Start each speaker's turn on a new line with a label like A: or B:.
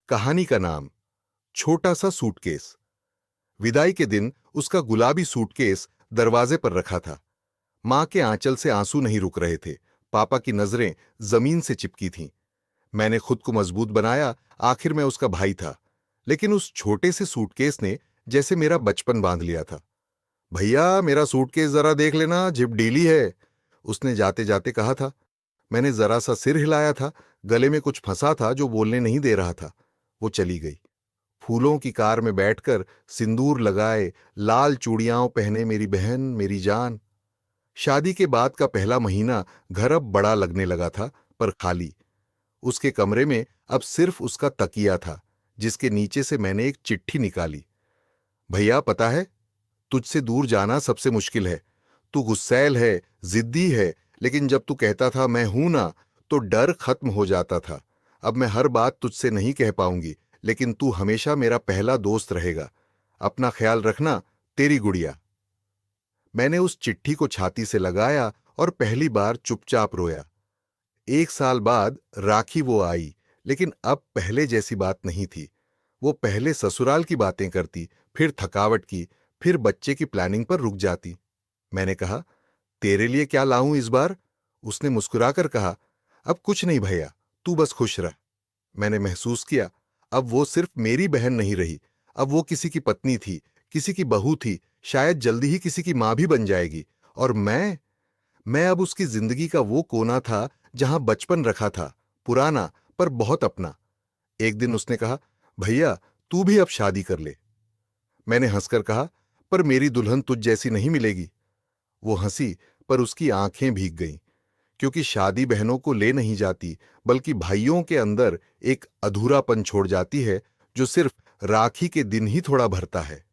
A: कहानी का नाम छोटा सा सूटकेस। विदाई के दिन उसका गुलाबी सूटकेस दरवाजे पर रखा था। मां के आंचल से आंसू नहीं रुक रहे थे। पापा की नजरें जमीन से चिपकी थीं। मैंने खुद को मजबूत बनाया, आखिर मैं उसका भाई था। लेकिन उस छोटे से सूटकेस ने जैसे मेरा बचपन बांध लिया था। भैया, मेरा सूटकेस जरा देख लेना, जिप ढीली है, उसने जाते जाते कहा था। मैंने जरा सा सिर हिलाया था। गले में कुछ फंसा था जो बोलने नहीं दे रहा था। वो चली गई। फूलों की कार में बैठकर सिंदूर लगाए, लाल चूड़ियां पहने मेरी बहन, मेरी जान। शादी के बाद का पहला महीना घर अब बड़ा लगने लगा था, पर खाली। उसके कमरे में अब सिर्फ उसका तकिया था, जिसके नीचे से मैंने एक चिट्ठी निकाली। भैया, पता है, तुझसे दूर जाना सबसे मुश्किल है। तू गुस्सैल है, जिद्दी है, लेकिन जब तू कहता था मैं हूं ना, तो डर खत्म हो जाता था। अब मैं हर बात तुझसे नहीं कह पाऊंगी, लेकिन तू हमेशा मेरा पहला दोस्त रहेगा। अपना ख्याल रखना, तेरी गुड़िया। मैंने उस चिट्ठी को छाती से लगाया और पहली बार चुपचाप रोया। 1 साल बाद राखी वो आई, लेकिन अब पहले जैसी बात नहीं थी। वो पहले ससुराल की बातें करती, फिर थकावट की, फिर बच्चे की प्लानिंग पर रुक जाती। मैंने कहा, तेरे लिए क्या लाऊं इस बार? उसने मुस्कुराकर कहा, अब कुछ नहीं भैया, तू बस खुश रह। मैंने महसूस किया, अब वो सिर्फ मेरी बहन नहीं रही। अब वो किसी की पत्नी थी, किसी की बहू थी, शायद जल्दी ही किसी की मां भी बन जाएगी। और मैं अब उसकी जिंदगी का वो कोना था जहां बचपन रखा था, पुराना पर बहुत अपना। एक दिन उसने कहा, भैया, तू भी अब शादी कर ले। मैंने हंसकर कहा, पर मेरी दुल्हन तुझ जैसी नहीं मिलेगी। वो हंसी, पर उसकी आंखें भीग गईं, क्योंकि शादी बहनों को ले नहीं जाती, बल्कि भाइयों के अंदर एक अधूरापन छोड़ जाती है, जो सिर्फ राखी के दिन ही थोड़ा भरता है।